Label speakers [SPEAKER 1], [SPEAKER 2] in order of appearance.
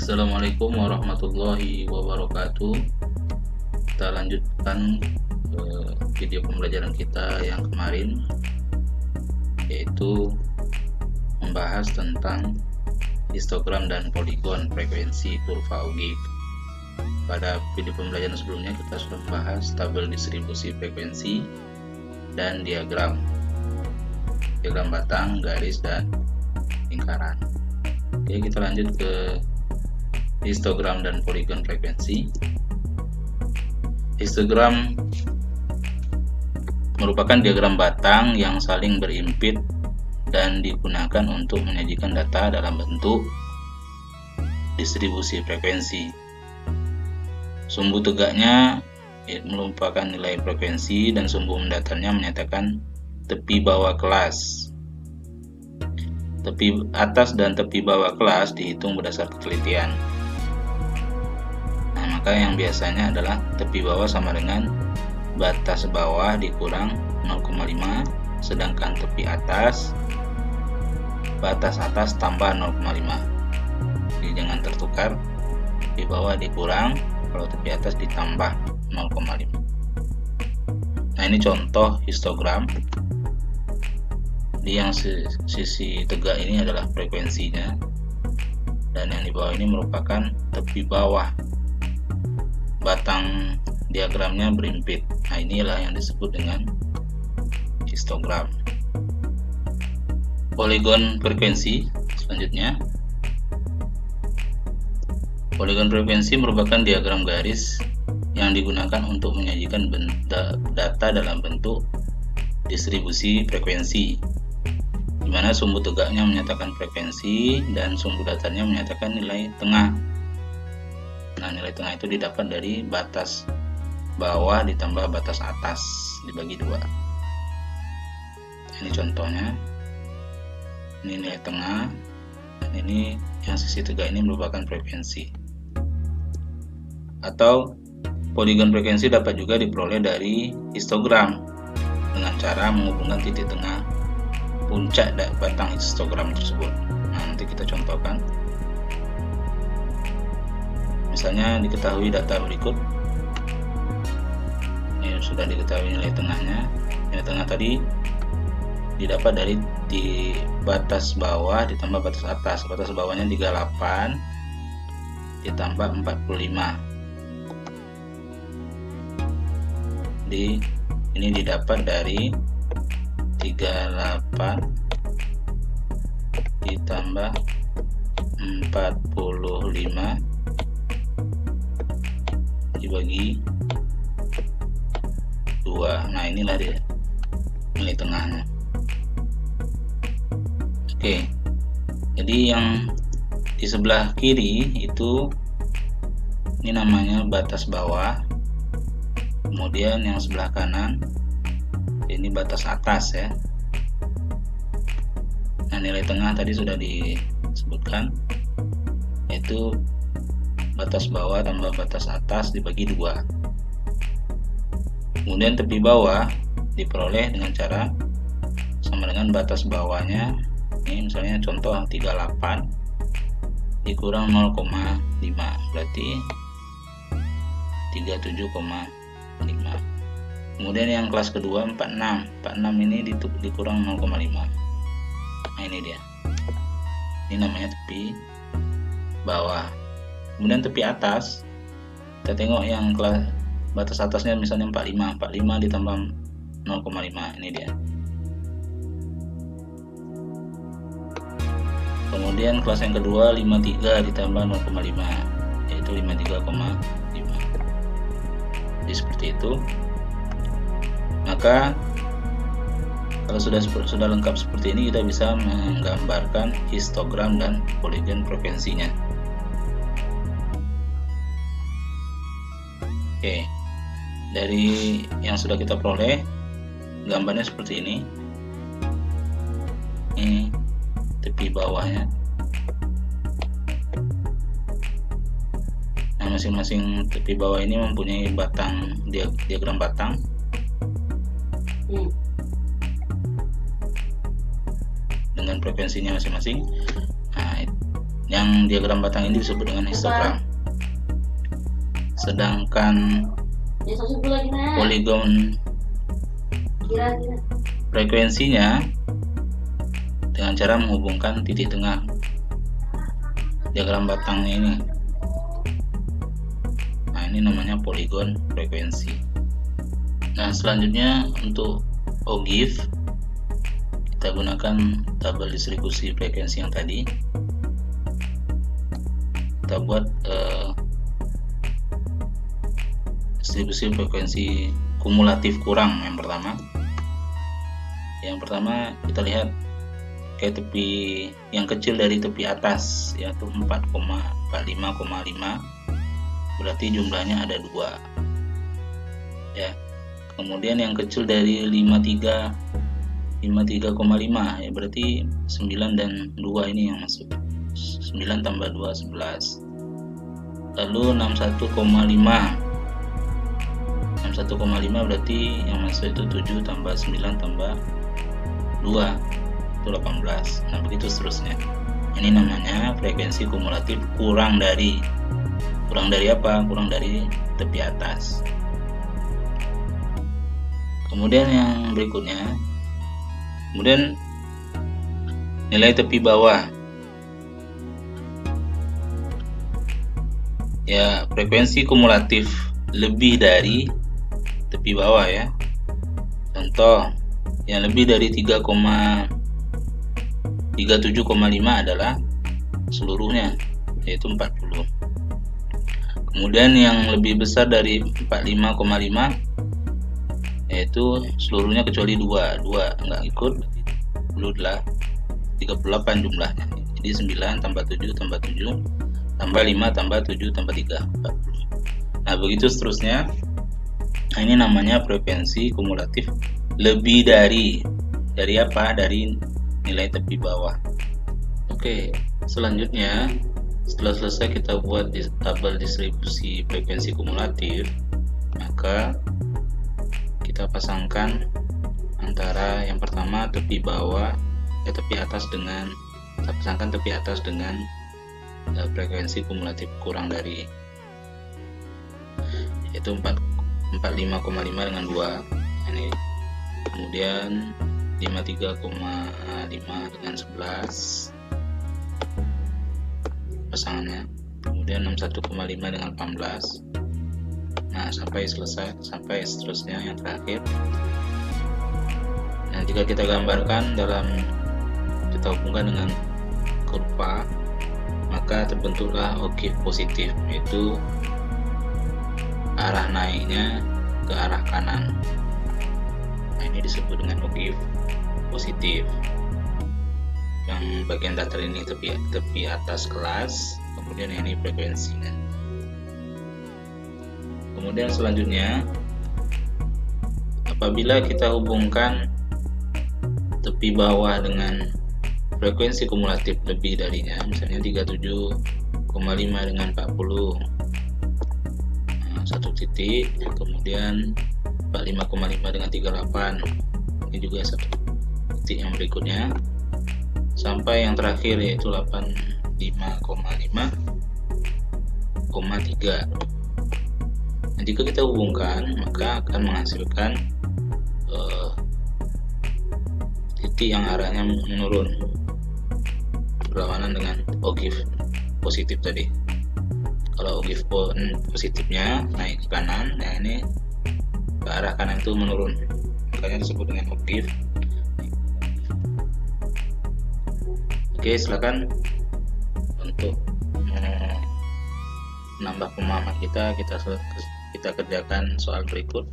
[SPEAKER 1] Assalamualaikum warahmatullahi wabarakatuh. Kita lanjutkan video pembelajaran kita yang kemarin, yaitu membahas tentang histogram dan poligon frekuensi kurva Augier. Pada video pembelajaran sebelumnya kita sudah membahas tabel distribusi frekuensi dan diagram batang, garis, dan lingkaran. Oke, kita lanjut ke histogram dan poligon frekuensi. Histogram merupakan diagram batang yang saling berimpit dan digunakan untuk menyajikan data dalam bentuk distribusi frekuensi. Sumbu tegaknya merupakan nilai frekuensi dan sumbu mendatarnya menyatakan tepi bawah kelas. Tepi atas dan tepi bawah kelas dihitung berdasar penelitian. Maka yang biasanya adalah tepi bawah sama dengan batas bawah dikurang 0,5, sedangkan tepi atas batas atas tambah 0,5. Jadi jangan tertukar, tepi bawah dikurang, kalau tepi atas ditambah 0,5. Nah, ini contoh histogram. Di yang sisi tegak ini adalah frekuensinya, dan yang di bawah ini merupakan tepi bawah. Batang diagramnya berimpit. Nah, inilah yang disebut dengan histogram. Poligon frekuensi selanjutnya. Poligon frekuensi merupakan diagram garis yang digunakan untuk menyajikan data dalam bentuk distribusi frekuensi, di mana sumbu tegaknya menyatakan frekuensi dan sumbu datarnya menyatakan nilai tengah. Nah, nilai tengah itu didapat dari batas bawah ditambah batas atas dibagi 2. Ini contohnya. Ini nilai tengah, dan ini yang sisi tegak ini merupakan frekuensi. Atau poligon frekuensi dapat juga diperoleh dari histogram dengan cara menghubungkan titik tengah puncak batang histogram tersebut. Nah, nanti kita contohkan. Misalnya diketahui data berikut. Ini sudah diketahui nilai tengahnya. Nilai tengah tadi didapat dari di batas bawah ditambah batas atas. Batas bawahnya 38 ditambah 45. Ini didapat dari 38 ditambah 45 dibagi 2. Nah, inilah dia nilai tengahnya. Oke, jadi yang di sebelah kiri itu ini namanya batas bawah, kemudian yang sebelah kanan ini batas atas ya. Nah, nilai tengah tadi sudah disebutkan, yaitu batas bawah tambah batas atas dibagi 2. Kemudian tepi bawah diperoleh dengan cara sama dengan batas bawahnya. Ini misalnya contoh 38 dikurang 0,5, berarti 37,5. Kemudian yang kelas kedua 46 ini dikurang 0,5. Nah, ini dia. Ini namanya tepi bawah. Kemudian tepi atas, kita tengok yang kelas batas atasnya misalnya 45 ditambah 0,5, ini dia. Kemudian kelas yang kedua 53 ditambah 0,5, yaitu 53,5. Jadi seperti itu. Maka kalau sudah lengkap seperti ini, kita bisa menggambarkan histogram dan poligon frekuensinya. Oke, dari yang sudah kita peroleh, gambarnya seperti ini. Ini tepi bawahnya. Nah, masing-masing tepi bawah ini mempunyai batang diagram batang. Dengan frekuensinya masing-masing. Nah, Yang diagram batang ini disebut dengan histogram. Sedangkan poligon frekuensinya dengan cara menghubungkan titik tengah diagram batangnya ini. Nah, ini namanya poligon frekuensi. Nah, selanjutnya untuk OGIF kita gunakan tabel distribusi frekuensi yang tadi. Kita buat distribusi frekuensi kumulatif kurang yang pertama. Yang pertama kita lihat kayak tepi yang kecil dari tepi atas, yaitu 4,45,5, berarti jumlahnya ada 2 ya. Kemudian yang kecil dari 53,5 ya, berarti 9 dan 2 ini yang masuk. 9 tambah 2 11. Lalu 61,5 berarti yang masuk itu 7 tambah 9 tambah 2 itu 18. Nah, begitu seterusnya. Ini namanya frekuensi kumulatif kurang dari apa? Kurang dari tepi atas. Kemudian yang berikutnya, kemudian nilai tepi bawah. Ya, frekuensi kumulatif lebih dari tepi bawah ya. Contoh, yang lebih dari 37,5 adalah seluruhnya, yaitu 40. Kemudian yang lebih besar dari 45,5 yaitu seluruhnya kecuali 2 enggak ikut, dulu adalah 38 jumlahnya. Jadi 9 tambah 7 tambah 7 tambah 5 tambah 7 tambah 3 40. Nah, begitu seterusnya. Nah, ini namanya frekuensi kumulatif lebih dari apa? Dari nilai tepi bawah. Oke, selanjutnya setelah selesai kita buat tabel distribusi frekuensi kumulatif, maka kita pasangkan antara yang pertama tepi bawah tepi atas dengan kita pasangkan tepi atas dengan frekuensi kumulatif kurang dari, yaitu 45,5 dengan 2 ini. Kemudian 53,5 dengan 11 pasangannya. Kemudian 61,5 dengan 18. Nah, sampai selesai, sampai seterusnya yang terakhir. Nah, jika kita gambarkan kita hubungkan dengan kurva, maka terbentuklah OGIF positif, yaitu arah naiknya ke arah kanan. Nah, ini disebut dengan OGIF positif. Yang bagian datar ini tepi atas kelas, kemudian ini frekuensinya. Kemudian selanjutnya, apabila kita hubungkan tepi bawah dengan frekuensi kumulatif lebih darinya, misalnya 37,5 dengan 40, satu titik, kemudian 45,5 dengan 38, ini juga satu titik yang berikutnya, sampai yang terakhir yaitu 85,5,3. Nah, jika kita hubungkan, maka akan menghasilkan titik yang arahnya menurun berlawanan dengan OGIF positif tadi. Kalau OGIF positifnya naik ke kanan, nah ini ke arah kanan itu menurun, makanya disebut dengan OGIF. Oke, silakan untuk menambah pemahaman kita kerjakan soal berikut.